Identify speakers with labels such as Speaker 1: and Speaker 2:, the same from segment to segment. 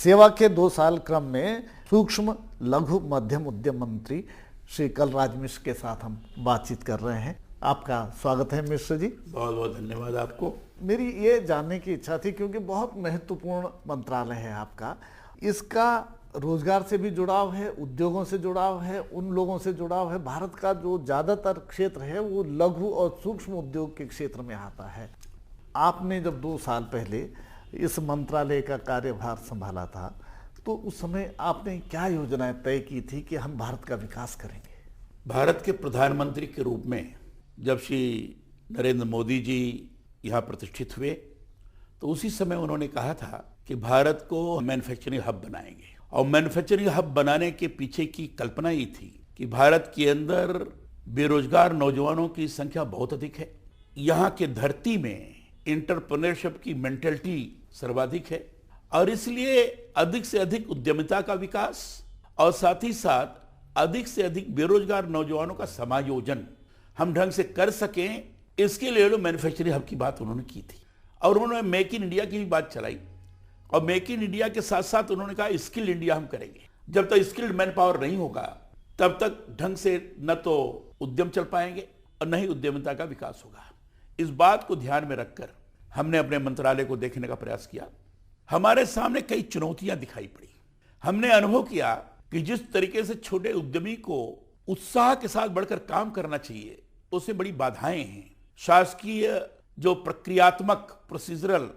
Speaker 1: सेवा के 2 साल क्रम में सूक्ष्म लघु मध्यम उद्यम मंत्री श्री कलराज मिश्र के साथ हम बातचीत कर रहे हैं। आपका स्वागत है मिश्र जी।
Speaker 2: बहुत बहुत धन्यवाद आपको।
Speaker 1: मेरी ये जानने की इच्छा थी, क्योंकि बहुत महत्वपूर्ण मंत्रालय है आपका, इसका रोजगार से भी जुड़ाव है, उद्योगों से जुड़ाव है, उन लोगों से जुड़ाव है। भारत का जो ज़्यादातर क्षेत्र है वो लघु और सूक्ष्म उद्योग के क्षेत्र में आता है। आपने जब 2 साल पहले इस मंत्रालय का कार्यभार संभाला था, तो उस समय आपने क्या योजनाएं तय की थी कि हम भारत का विकास करेंगे?
Speaker 2: भारत के प्रधानमंत्री के रूप में जब श्री नरेंद्र मोदी जी यहाँ प्रतिष्ठित हुए, तो उसी समय उन्होंने कहा था कि भारत को मैन्युफैक्चरिंग हब बनाएंगे। और मैन्युफैक्चरिंग हब बनाने के पीछे की कल्पना ये थी कि भारत के अंदर बेरोजगार नौजवानों की संख्या बहुत अधिक है। यहाँ के धरती में एंटरप्रेन्योरशिप की मेंटलिटी सर्वाधिक है, और इसलिए अधिक से अधिक उद्यमिता का विकास और साथ ही साथ अधिक से अधिक बेरोजगार नौजवानों का समायोजन हम ढंग से कर सकें, इसके लिए मैन्युफैक्चरिंग हब की बात उन्होंने की थी। और उन्होंने मेक इन इंडिया की भी बात चलाई, और मेक इन इंडिया के साथ साथ उन्होंने कहा स्किल्ड इंडिया हम करेंगे। जब तक स्किल्ड मैन पावर नहीं होगा तब तक ढंग से न तो उद्यम चल पाएंगे और न ही उद्यमिता का विकास होगा। इस बात को ध्यान में रखकर हमने अपने मंत्रालय को देखने का प्रयास किया। हमारे सामने कई चुनौतियां दिखाई पड़ी। हमने अनुभव किया कि जिस तरीके से छोटे उद्यमी को उत्साह के साथ बढ़कर काम करना चाहिए, उससे बड़ी बाधाएं हैं। शासकीय जो प्रक्रियात्मक प्रोसीजरल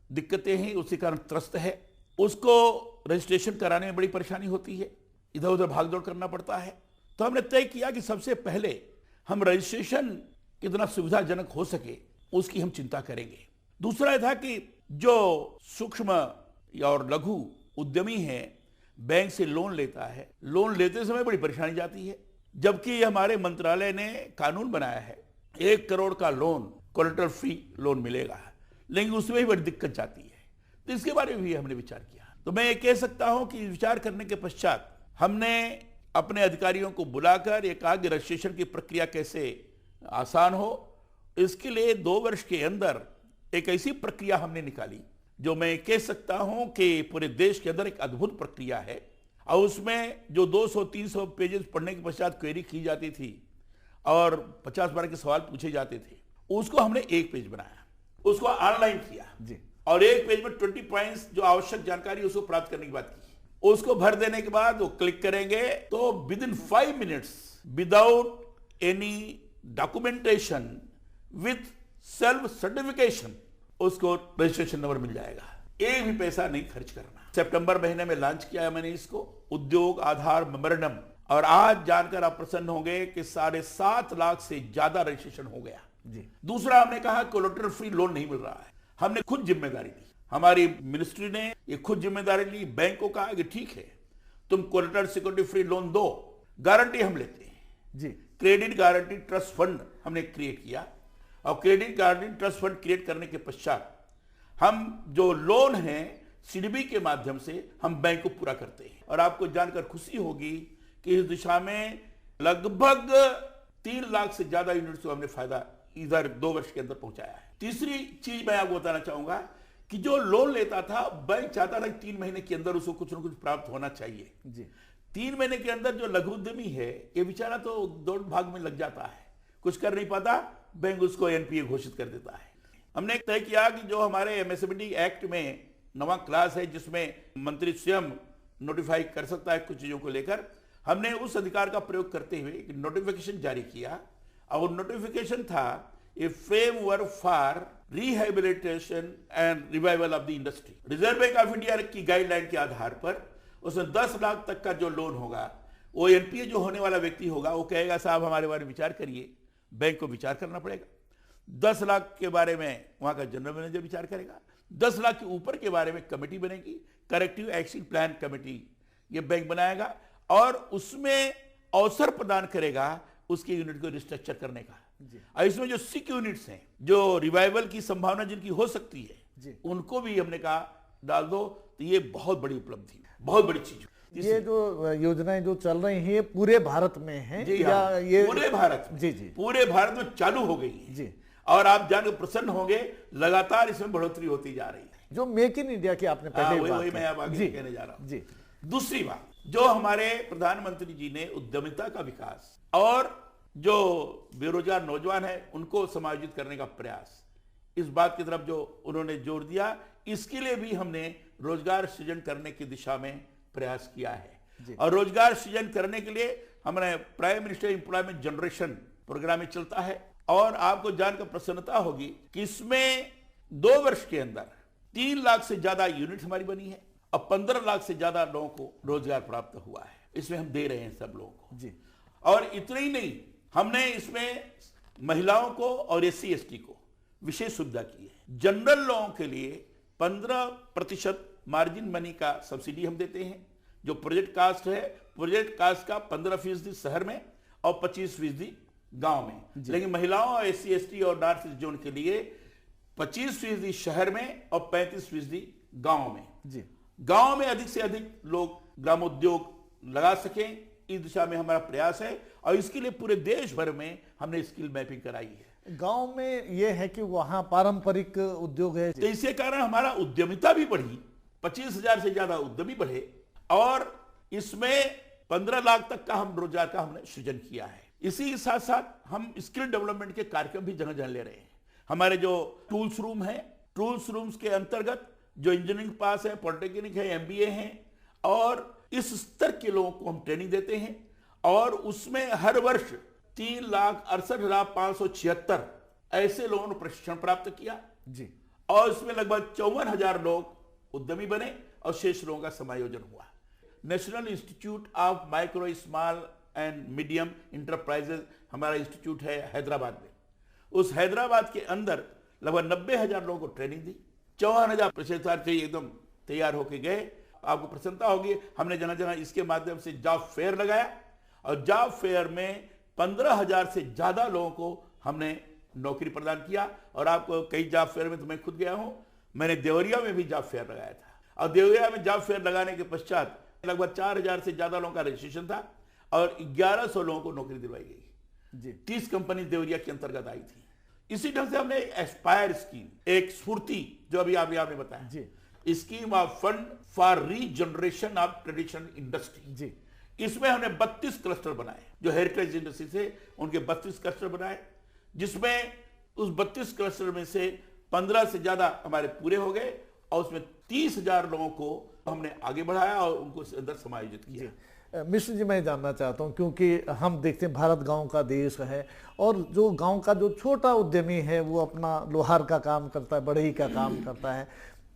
Speaker 2: दिक्कतें हैं, उसी कारण त्रस्त है। उसको रजिस्ट्रेशन कराने में बड़ी परेशानी होती है, इधर उधर भागदौड़ करना पड़ता है। तो हमने तय किया कि सबसे पहले हम रजिस्ट्रेशन कितना सुविधाजनक हो सके उसकी हम चिंता करेंगे। दूसरा यह था कि जो सूक्ष्म और लघु उद्यमी है, बैंक से लोन लेता है, लोन लेते समय बड़ी परेशानी जाती है। जबकि हमारे मंत्रालय ने कानून बनाया है 1 करोड़ का लोन कोलेटरल फ्री लोन मिलेगा, लेकिन उसमें भी बड़ी दिक्कत जाती है। तो इसके बारे में भी हमने विचार किया। तो मैं ये कह सकता हूं कि विचार करने के पश्चात हमने अपने अधिकारियों को बुलाकर ये कहा कि रजिस्ट्रेशन की प्रक्रिया कैसे आसान हो। इसके लिए 2 वर्ष के अंदर एक ऐसी प्रक्रिया हमने निकाली जो मैं कह सकता हूं कि पूरे देश के अंदर एक अद्भुत प्रक्रिया है। और उसमें जो 200-300 पेजेस पढ़ने के पश्चात क्वेरी की जाती थी और 50 बार के सवाल पूछे जाते थे, उसको हमने 1 पेज बनाया, उसको ऑनलाइन किया जी। और 1 पेज में 20 पॉइंट्स जो आवश्यक जानकारी उसको प्राप्त करने की बात की। उसको भर देने के बाद वो क्लिक करेंगे तो with in 5 minutes without any documentation with self certification उसको रजिस्ट्रेशन नंबर मिल जाएगा। एक भी पैसा नहीं खर्च करना। सितंबर महीने में लॉन्च किया है मैंने इसको, उद्योग आधार मेमोरेंडम, और आज जानकर आप प्रसन्न होंगे कि 7.5 लाख से ज्यादा रजिस्ट्रेशन हो गया जी। दूसरा हमने कहा कोलेटरल फ्री लोन नहीं मिल रहा है, हमने खुद जिम्मेदारी ली। हमारी मिनिस्ट्री ने ये खुद जिम्मेदारी ली। बैंक को कहा कि ठीक है, तुम कोलेटरल सिक्योरिटी फ्री लोन दो, गारंटी हम लेते हैं जी। क्रेडिट गारंटी ट्रस्ट फंड हमने क्रिएट किया, और credit guarantee trust fund create करने के पश्चात हम जो लोन है सीडीबी के माध्यम से हम बैंक को पूरा करते हैं। और आपको जानकर खुशी होगी कि इस दिशा में लगभग 3 लाख से ज्यादा यूनिट्स को हमने फायदा इधर 2 वर्ष के अंदर पहुंचाया है। तीसरी चीज मैं आपको बताना चाहूंगा कि जो लोन लेता था, बैंक चाहता था कि 3 महीने के अंदर उसको कुछ ना कुछ प्राप्त होना चाहिए जी। 3 महीने के अंदर जो लघु उद्यमी है, ये बेचारा तो दौड़ भाग में लग जाता है, कुछ कर नहीं पाता, बैंक उसको एनपीए घोषित कर देता है। हमने तय किया कि जो हमारे एमएसएमई एक्ट में नवा क्लास है, जिसमें मंत्री स्वयं नोटिफाई कर सकता है कुछ चीजों को लेकर, हमने उस अधिकार का प्रयोग करते हुए एक नोटिफिकेशन जारी किया। और नोटिफिकेशन था a framework for rehabilitation and revival of the industry. Reserve Bank of India की गाइडलाइन के आधार पर उसमें 10 लाख तक का जो लोन होगा, वो एनपीए जो होने वाला व्यक्ति होगा वो कहेगा साहब हमारे बारे में विचार करिए, बैंक को विचार करना पड़ेगा। 10 लाख के बारे में वहां का जनरल मैनेजर विचार करेगा, 10 लाख के ऊपर के बारे में कमेटी बनेगी, करेक्टिव एक्शन प्लान कमेटी, ये बैंक बनाएगा और उसमें अवसर प्रदान करेगा उसकी यूनिट को रिस्ट्रक्चर करने का। और इसमें जो सिक यूनिट्स हैं, जो रिवाइवल की संभावना जिनकी हो सकती है, उनको भी हमने कहा डाल दो। तो ये बहुत बड़ी उपलब्धि, बहुत बड़ी चीज।
Speaker 1: ये जो योजनाएं जो चल रही हैं पूरे भारत में हैं
Speaker 2: या ये पूरे भारत में? जी जी, पूरे भारत में चालू हो गई है जी। और आप जानकर प्रसन्न होंगे, लगातार इसमें बढ़ोतरी होती जा रही है।
Speaker 1: जो मेक इन इंडिया की आपने पहले
Speaker 2: वही
Speaker 1: बात
Speaker 2: वही
Speaker 1: की।
Speaker 2: मैं अब आगे
Speaker 1: जी,
Speaker 2: कहने जा रहा हूं।
Speaker 1: जी,
Speaker 2: दूसरी बात, जो हमारे प्रधानमंत्री जी ने उद्यमिता का विकास और जो बेरोजगार नौजवान है उनको समायोजित करने का प्रयास, इस बात की तरफ जो उन्होंने जोर दिया, इसके लिए भी हमने रोजगार सृजन करने की दिशा में प्रयास किया है। और रोजगार सृजन करने के लिए हमने prime minister employment generation programme में चलता है, और आपको जानकर प्रसन्नता होगी कि इसमें 2 वर्ष के अंदर 3 लाख से ज्यादा यूनिट हमारी बनी है और 15 लाख से ज्यादा लोगों को रोजगार प्राप्त हुआ है। इसमें हम दे रहे हैं सब लोगों को
Speaker 1: जी।
Speaker 2: और इतना ही नहीं, हमने इसमें महिलाओं को और SC ST को विशेष सुविधा की है। जनरल लोगों के लिए 15% मार्जिन मनी का सब्सिडी हम देते हैं। जो प्रोजेक्ट कास्ट है, प्रोजेक्ट कास्ट का 15% शहर में और 25% गांव में। लेकिन महिलाओं और SC ST और नॉर्थ ईस्ट जोन के लिए 25% शहर में और 35% गांव में।
Speaker 1: जी।
Speaker 2: गांव में अधिक से अधिक लोग ग्रामोद्योग लगा सकें, इस दिशा में हमारा प्रयास है। और इसके लिए पूरे देश भर में हमने स्किल मैपिंग कराई है।
Speaker 1: गांव में यह है कि वहां पारंपरिक उद्योग है,
Speaker 2: तो इसी कारण हमारा उद्यमिता भी बढ़ी, 25,000 से ज्यादा उद्यमी बढ़े और इसमें 15 लाख तक का हम रोजगार का हमने सृजन किया है। इसी के साथ साथ हम स्किल डेवलपमेंट के कार्यक्रम भी जगह जगह ले रहे हैं। हमारे जो टूल्स रूम है, टूल्स रूम्स के अंतर्गत जो इंजीनियरिंग पास है, पॉलिटेक्निक है, MBA है, और इस स्तर के लोगों को हम ट्रेनिंग देते हैं। और उसमें हर वर्ष 3,68,576 ऐसे लोगों ने प्रशिक्षण प्राप्त किया
Speaker 1: जी।
Speaker 2: और इसमें लगभग 54,000 लोग उद्यमी बने और शेष लोगों का समायोजन हुआ। National institute of micro small and medium enterprises हमारा इंस्टीट्यूट है हैदराबाद में। उस हैदराबाद के अंदर लगभग 90,000 लोगों को ट्रेनिंग दी। 54,000 प्रशिक्षणार्थी एकदम तैयार होके गए। आपको प्रसन्नता होगी, हमने जना जना इसके माध्यम से जॉब फेयर लगाया और जॉब फेयर में 15,000 से ज्यादा लोगों को हमने नौकरी प्रदान किया। और आपको कई जॉब फेयर में तो मैं खुद गया हूं, मैंने देवरिया में भी जॉब फेयर लगाया था और देवरिया में जॉब फेयर लगाने के पश्चात लगभग 4,000 से ज्यादा लोगों का रजिस्ट्रेशन था और 1,100 लोगों को नौकरी दिलवाई गई जी। 30 कंपनी देवरिया के अंतर्गत आई थी। इसी ढंग से हमने एस्पायर स्कीम, एक स्फूर्ति जो अभी आपने बताया जी, scheme of fund for regeneration of traditional industry जी, इसमें हमने 32 क्लस्टर बनाए। जो हेरिटेज इंडस्ट्री से उनके 32 क्लस्टर बनाए, जिसमें उस 32 क्लस्टर में से 15 से ज्यादा हमारे पूरे हो गए और उसमें 30,000 लोगों को हमने आगे बढ़ाया और उनको अंदर समायोजित किया।
Speaker 1: मिश्र जी, मैं जानना चाहता हूं, क्योंकि हम देखते हैं भारत गांव का देश है और जो गांव का जो छोटा उद्यमी है वो अपना लोहार का काम करता है, बढ़ई का काम करता है,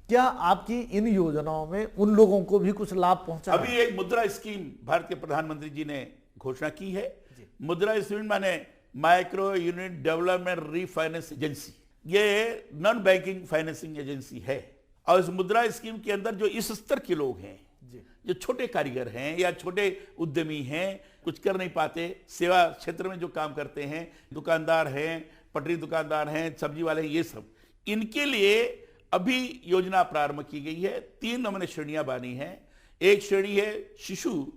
Speaker 1: क्या आपकी इन योजनाओं में उन लोगों को भी कुछ लाभ पहुंचा?
Speaker 2: अभी एक मुद्रा स्कीम भारत के प्रधानमंत्री जी ने घोषणा की है। मुद्रा स्कीम माने micro unit development refinance agency, ये नॉन बैंकिंग फाइनेंसिंग एजेंसी है। और इस मुद्रा स्कीम के अंदर जो इस स्तर के लोग हैं, जो छोटे कारीगर हैं या छोटे उद्यमी हैं, कुछ कर नहीं पाते, सेवा क्षेत्र में जो काम करते हैं, दुकानदार हैं, पटरी दुकानदार हैं, सब्जी वाले हैं, ये सब, इनके लिए अभी योजना प्रारंभ की गई है। 3 हमने श्रेणियां बानी हैं। एक श्रेणी है शिशु,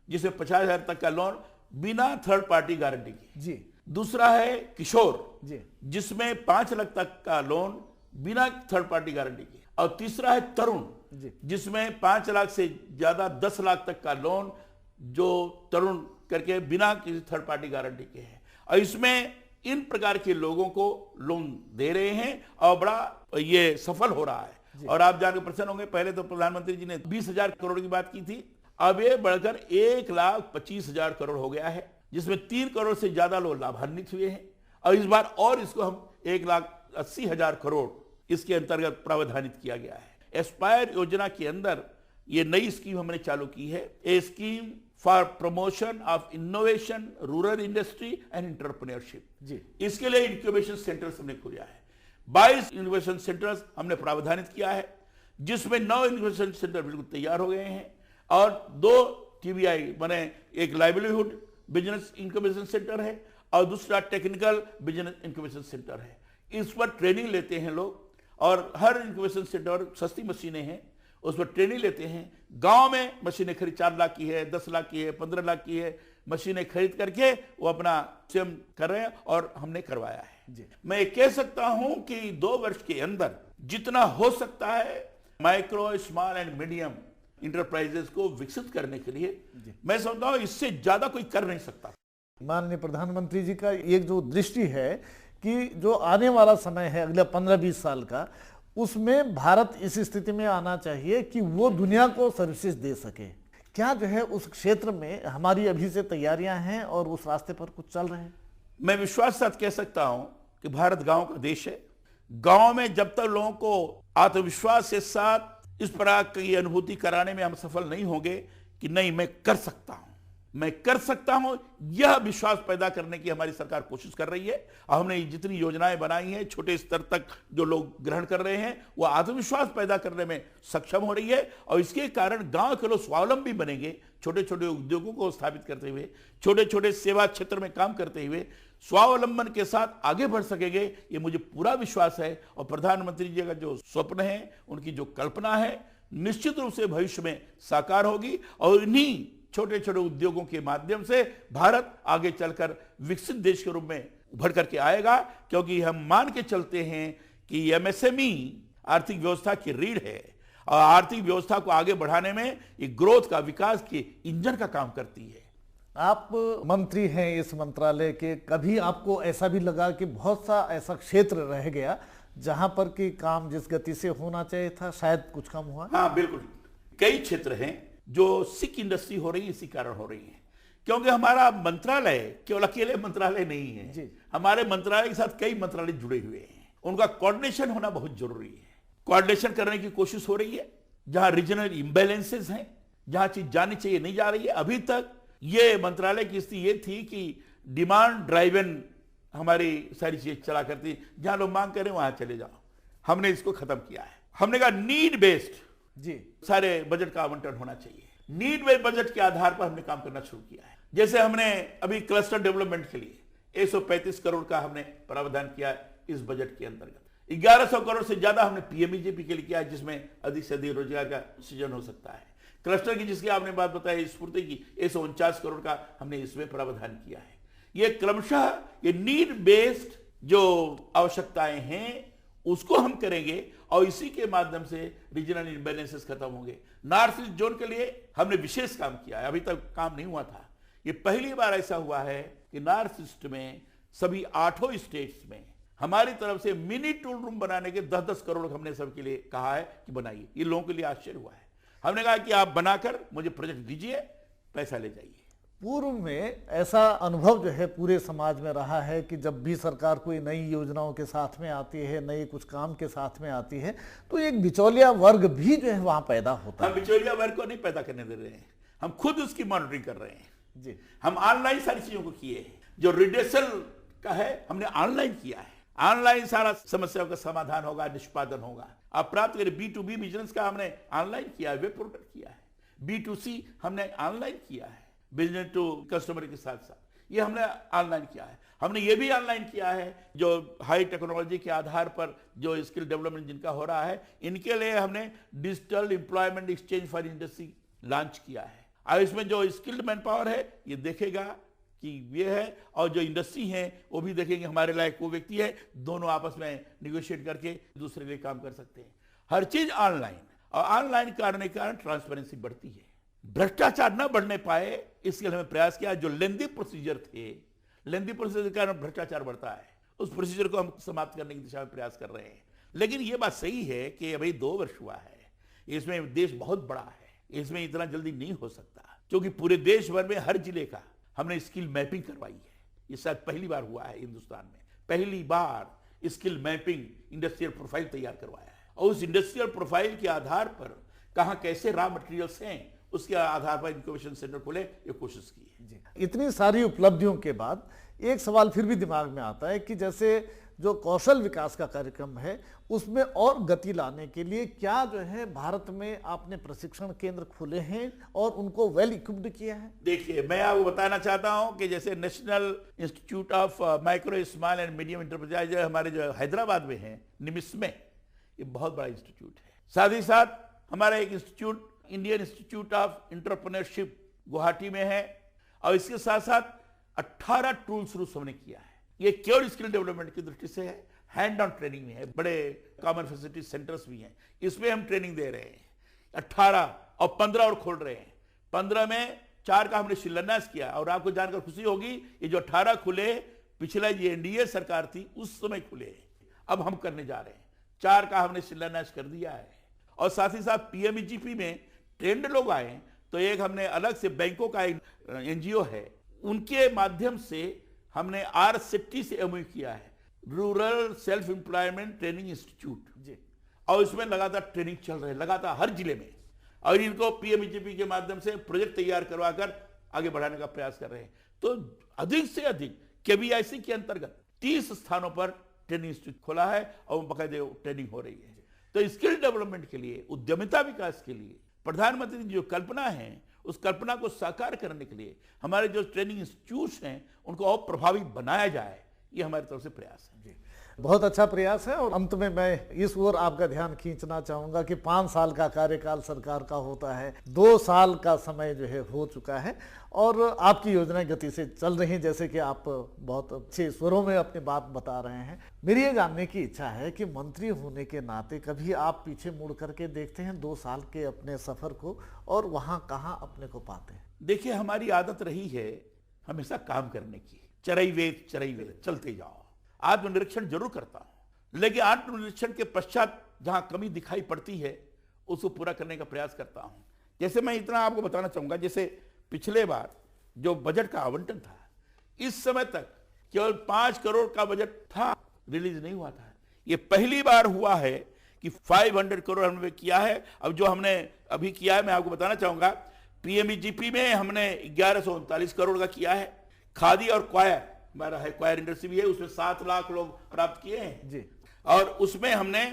Speaker 2: जिसमें 50,000 तक का लोन बिना थर्ड पार्टी गारंटी के जी। दूसरा है किशोर जी, जिसमें 5 लाख तक का लोन बिना थर्ड पार्टी गारंटी के। और तीसरा है तरुण जी, जिसमें 5 लाख से ज्यादा 10 लाख तक का लोन जो तरुण करके बिना किसी थर्ड पार्टी गारंटी के है। और इसमें इन प्रकार के लोगों को लोन दे रहे हैं और बड़ा ये सफल हो रहा है। और आप जानकर प्रसन्न होंगे, पहले तो प्रधानमंत्री जी ने 20,000 करोड़ की बात की थी, अब ये बढ़कर 1,25,000 करोड़ हो गया है, जिसमें 3 करोड़ से ज्यादा लोग लाभान्वित हुए हैं। और इस बार और इसको हम 1,80,000 करोड़ इसके अंतर्गत प्रावधानित किया गया है। एस्पायर योजना के अंदर ये नई स्कीम हमने चालू की है, a scheme for promotion of innovation, rural industry and entrepreneurship जी। इसके लिए इंक्यूबेशन सेंटर्स हमने खोला है। 22 इंक्यूबेशन सेंटर्स हमने प्रावधानित किया है, जिसमें 9 इंक्यूबेशन सेंटर बिल्कुल तैयार हो गए हैं और 2 TBI बने, एक लाइवलीहुड बिजनेस इंक्यूबेशन सेंटर है और दूसरा टेक्निकल बिजनेस इंक्यूबेशन सेंटर है। इस पर ट्रेनिंग लेते हैं लोग और हर इंक्यूबेशन सेंटर सस्ती मशीनें हैं, उस पर ट्रेनिंग लेते हैं। गांव में मशीनें खरीद 4 लाख की है, 10 लाख की है, 15 लाख की है, मशीनें खरीद करके वो अपना स्वयं कर रहे हैं और हमने करवाया है जी। मैं कह सकता हूं कि 2 वर्ष के अंदर जितना हो सकता है micro small and medium enterprises को विकसित करने के लिए मैं समझता हूं इससे ज्यादा कोई कर नहीं सकता।
Speaker 1: माननीय प्रधानमंत्री जी का एक जो दृष्टि है कि जो आने वाला समय है अगले 15-20 साल का, उसमें भारत इस स्थिति में आना चाहिए कि वो दुनिया को सर्विसेज दे सके। क्या जो है उस क्षेत्र में हमारी अभी से तैयारियां हैं और उस रास्ते पर कुछ चल रहे हैं?
Speaker 2: मैं विश्वास के साथ कह सकता हूं कि भारत गांव का देश है। गांव में जब तक लोगों को आत्मविश्वास के साथ इस प्रकार की अनुभूति कराने में हम सफल नहीं होंगे कि नहीं मैं कर सकता हूं, यह विश्वास पैदा करने की हमारी सरकार कोशिश कर रही है। और हमने जितनी योजनाएं बनाई हैं, छोटे स्तर तक जो लोग ग्रहण कर रहे हैं, वो आत्मविश्वास पैदा करने में सक्षम हो रही है। और इसके कारण गांव के लोग स्वावलंबी बनेंगे। छोटे छोटे उद्योगों को स्थापित करते हुए, छोटे छोटे सेवा क्षेत्र में काम करते हुए स्वावलंबन के साथ आगे बढ़ सकेंगे, ये मुझे पूरा विश्वास है। और प्रधानमंत्री जी का जो स्वप्न है, उनकी जो कल्पना है, निश्चित रूप से भविष्य में साकार होगी। और इन्हीं छोटे छोटे उद्योगों के माध्यम से भारत आगे चलकर विकसित देश के रूप में उभर करके आएगा। क्योंकि हम मान के चलते हैं कि एमएसएमई आर्थिक व्यवस्था की रीढ़ है और आर्थिक व्यवस्था को आगे बढ़ाने में ये ग्रोथ का, विकास के इंजन का काम करती है।
Speaker 1: आप मंत्री हैं इस मंत्रालय के, कभी आपको ऐसा भी लगा कि बहुत सा ऐसा क्षेत्र रह गया जहां पर कि काम जिस गति से होना चाहिए था शायद कुछ कम हुआ?
Speaker 2: हाँ बिल्कुल, कई क्षेत्र हैं जो सिक इंडस्ट्री हो रही है, इसी कारण हो रही है। क्योंकि हमारा मंत्रालय केवल अकेले मंत्रालय नहीं है
Speaker 1: जी।
Speaker 2: हमारे मंत्रालय के साथ कई मंत्रालय जुड़े हुए हैं, उनका कोऑर्डिनेशन होना बहुत जरूरी है। कोऑर्डिनेशन करने की कोशिश हो रही है। जहां रीजनल इम्बैलेंसेस हैं, जहां चीज जानी चाहिए नहीं जा रही है। अभी तक ये मंत्रालय की स्थिति ये थी कि डिमांड ड्राइवन हमारी सारी चीजें चला करती, जहां लोग मांग करें वहां चले जाओ। हमने इसको खत्म किया है। हमने कहा नीड बेस्ड
Speaker 1: जी
Speaker 2: सारे बजट का आवंटन होना चाहिए। नीड बेस्ड बजट के आधार पर हमने काम करना शुरू किया है। जैसे हमने अभी क्लस्टर डेवलपमेंट के लिए 135 करोड़ का हमने प्रावधान किया है इस बजट के अंतर्गत। 1100 करोड़ से ज्यादा हमने पीएमईजेपी के लिए किया है, जिसमें अधिक से अधिक रोजगार का सृजन हो सकता है। क्लस्टर की जिसकी आपने बात बताई, स्फूर्ति की 149 करोड़ का हमने इसमें प्रावधान किया है। ये क्रमशः ये नीड बेस्ड जो आवश्यकताएं हैं उसको हम करेंगे और इसी के माध्यम से रीजनल इम्बैलेंसेस खत्म होंगे। नॉर्थ ईस्ट जोन के लिए हमने विशेष काम किया है, अभी तक काम नहीं हुआ था। ये पहली बार ऐसा हुआ है कि नॉर्थ ईस्ट में सभी 8 स्टेट्स में हमारी तरफ से मिनी टूल रूम बनाने के 10-10 करोड़ हमने सबके लिए कहा है कि बनाइए। ये लोगों के लिए आश्चर्य हुआ है। हमने कहा कि आप बनाकर मुझे प्रोजेक्ट दीजिए, पैसा ले जाइए।
Speaker 1: पूर्व में ऐसा अनुभव जो है पूरे समाज में रहा है कि जब भी सरकार कोई नई योजनाओं के साथ में आती है, नए कुछ काम के साथ में आती है, तो एक बिचौलिया वर्ग भी जो है वहां पैदा होता है।
Speaker 2: हम बिचौलिया वर्ग को नहीं पैदा करने दे रहे हैं, हम खुद उसकी मॉनिटरिंग कर रहे हैं
Speaker 1: जी।
Speaker 2: हम ऑनलाइन सारी चीजों को किए हैं। जो रिडर्सल का है हमने ऑनलाइन किया है। ऑनलाइन सारा समस्याओं का समाधान होगा, निष्पादन होगा। आप प्राप्त करें B2B बिजनेस का हमने ऑनलाइन किया है, वेब पोर्टल किया है। B2C हमने ऑनलाइन किया है, बिजनेस टू कस्टमर के साथ साथ ये हमने ऑनलाइन किया है। हमने ये भी ऑनलाइन किया है जो हाई टेक्नोलॉजी के आधार पर जो स्किल डेवलपमेंट जिनका हो रहा है, इनके लिए हमने digital employment exchange for industry launch किया है। और इसमें जो स्किल्ड मैन पावर है ये देखेगा कि ये है, और जो इंडस्ट्री है वो भी देखेंगे हमारे लायक वो व्यक्ति है। दोनों आपस में निगोशिएट करके दूसरे लिए काम कर सकते हैं। हर चीज ऑनलाइन, और ऑनलाइन करने के कारण ट्रांसपेरेंसी बढ़ती है, भ्रष्टाचार न बढ़ने पाए इसके लिए हमें प्रयास किया। जो लेंदी प्रोसीजर थे, लेंदी प्रोसीजर के कारण भ्रष्टाचार बढ़ता है, उस प्रोसीजर को हम समाप्त करने की दिशा में प्रयास कर रहे हैं। लेकिन यह बात सही है कि अभी 2 वर्ष हुआ है, इसमें देश बहुत बड़ा है, इसमें इतना जल्दी नहीं हो सकता, क्योंकि पूरे देश भर में हर जिले का हमने स्किल मैपिंग करवाई है। ये शायद पहली बार हुआ है हिंदुस्तान में, पहली बार स्किल मैपिंग इंडस्ट्रियल प्रोफाइल तैयार करवाया है। और उस इंडस्ट्रियल प्रोफाइल के आधार पर कहाँ कैसे रॉ मटेरियल्स हैं उसके आधार पर इंक्यूबेशन सेंटर खोले, ये कोशिश की है।
Speaker 1: इतनी सारी उपलब्धियों के बाद एक सवाल फिर भी दिमाग में आता है कि जैसे जो कौशल विकास का कार्यक्रम है उसमें और गति लाने के लिए क्या जो है भारत में आपने प्रशिक्षण केंद्र खोले हैं और उनको वेल इक्विप्ड किया है?
Speaker 2: देखिए, मैं आपको बताना चाहता हूं कि जैसे national institute of micro small and medium enterprise हमारे जो हैदराबाद में है, निमिस में, ये बहुत बड़ा इंस्टीट्यूट है। साथ ही साथ हमारा एक institute Indian institute of entrepreneurship Guwahati में है, और इसके साथ साथ 18 टूल्स रूम्स हमने किया है। ये केवल स्किल डेवलपमेंट की दृष्टि से है। हैंड ऑन ट्रेनिंग में है, बड़े कॉमन फैसिलिटी सेंटर्स भी हैं, इसमें हम ट्रेनिंग दे रहे हैं। 18 और 15 और खोल रहे हैं। 15 में 4 का हमने शिलान्यास किया, और आपको जानकर खुशी होगी ये जो 18 खुले पिछला ये एनडीए सरकार थी उस समय खुले, अब हम करने जा रहे हैं। 4 का हमने शिलान्यास कर दिया है। और साथ ही साथ पीएमईजीपी में ट्रेंड लोग आए तो एक हमने अलग से बैंकों का एनजीओ है, उनके माध्यम से हमने RCT से एमओयू किया है, rural self employment training institute जी, और इसमें लगातार ट्रेनिंग चल रही है, लगातार हर जिले में, और इनको पीएमईजीपी के माध्यम से प्रोजेक्ट तैयार करवाकर आगे बढ़ाने का प्रयास कर रहे हैं। तो अधिक से अधिक केवीआईसी के अंतर्गत 30 स्थानों पर ट्रेनिंग इंस्टीट्यूट खोला है और बाकायदे ट्रेनिंग हो रही है। तो स्किल डेवलपमेंट के लिए, उद्यमिता विकास के लिए प्रधानमंत्री की जो कल्पना है उस कल्पना को साकार करने के लिए हमारे जो ट्रेनिंग इंस्टीट्यूट्स हैं उनको और प्रभावी बनाया जाए, ये हमारी तरफ से प्रयास है जी।
Speaker 1: बहुत अच्छा प्रयास है। और अंत में मैं इस ओर आपका ध्यान खींचना चाहूँगा कि 5 साल का कार्यकाल सरकार का होता है, 2 साल का समय जो है हो चुका है और आपकी योजनाएं गति से चल रही हैं, जैसे कि आप बहुत अच्छे स्वरों में अपनी बात बता रहे हैं। मेरी ये जानने की इच्छा है कि मंत्री होने के नाते कभी आप पीछे मुड़ करके देखते हैं 2 साल के अपने सफ़र को और वहाँ कहाँ अपने को पाते हैं?
Speaker 2: देखिए, हमारी आदत रही है हमेशा काम करने की, चरई वेद चलते जाओ। आत्मनिरीक्षण जरूर करता हूं, लेकिन आत्मनिरीक्षण के पश्चात जहां कमी दिखाई पड़ती है उसको पूरा करने का प्रयास करता हूं। जैसे मैं इतना आपको बताना चाहूंगा, जैसे पिछले बार जो बजट का आवंटन था, इस समय तक केवल 5 करोड़ का बजट था, रिलीज नहीं हुआ था। ये पहली बार हुआ है कि 500 करोड़ हमने किया है। अब जो हमने अभी किया है मैं आपको बताना चाहूंगा, पीएमईजीपी में हमने 1139 करोड़ का किया है। खादी और क्वायर, हमारा है क्वायर इंडस्ट्री भी है, उसमें 7 लाख लोग प्राप्त किए हैं जी, और उसमें हमने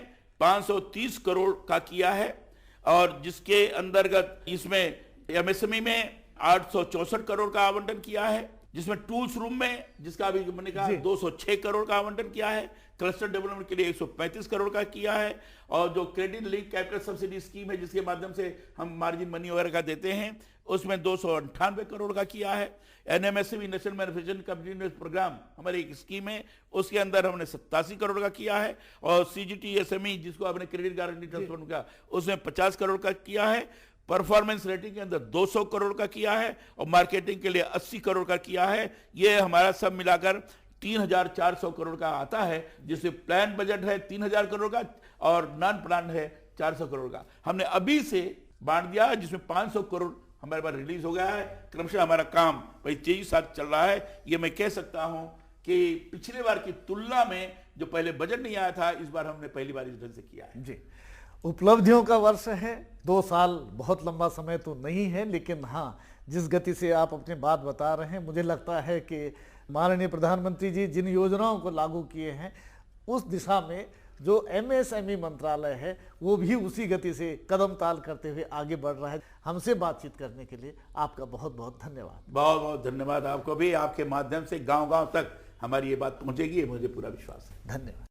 Speaker 2: 530 करोड़ का किया है। और जिसके अंतर्गत इसमें एमएसएमई में 864 करोड़ का आवंटन किया है, जिसमें टूल्स रूम में, जिसका अभी मैंने कहा 206 करोड़ का आवंटन किया है। क्लस्टर डेवलपमेंट के लिए 135 करोड़ का किया है। और जो credit link capital subsidy scheme है जिसके माध्यम से हम मार्जिन मनी वगैरह का देते हैं, उसमें 298 करोड़ का किया है। एनएमएसएमई नेशनल मैन्युफैक्चरिंग कंटिन्यूअस प्रोग्राम हमारी एक स्कीम है, उसके अंदर हमने 87 करोड़ का किया है। और CGTSME जिसको आपने क्रेडिट गारंटी ट्रांसफर का, उसमें 50 करोड़ का किया है। परफॉर्मेंस रेटिंग के अंदर 200 करोड़ का किया है और मार्केटिंग के लिए 80 करोड़ का किया है। ये हमारा सब मिलाकर 3400 करोड़ का आता है, जिससे प्लान बजट है 3000 करोड़ का और नॉन प्लान है 400 करोड़ का। हमने अभी से बांट दिया, जिसमें 500 करोड़ हमारे पास रिलीज हो गया है। क्रमशः हमारा काम बड़ी तेजी साथ चल रहा है। ये मैं कह सकता हूं कि पिछले बार की तुलना में जो पहले बजट नहीं आया था, इस बार हमने पहली बार इस ढंग से किया है
Speaker 1: जी। उपलब्धियों का वर्ष है, 2 साल बहुत लंबा समय तो नहीं है, लेकिन हाँ, जिस गति से आप अपनी बात बता रहे हैं, मुझे लगता है कि माननीय प्रधानमंत्री जी जिन योजनाओं को लागू किए हैं उस दिशा में जो MSME मंत्रालय है वो भी उसी गति से कदम ताल करते हुए आगे बढ़ रहा है। हमसे बातचीत करने के लिए आपका बहुत बहुत धन्यवाद।
Speaker 2: बहुत बहुत धन्यवाद आपको भी। आपके माध्यम से गांव-गांव तक हमारी ये बात पहुंचेगी, ये मुझे पूरा विश्वास है।
Speaker 1: धन्यवाद।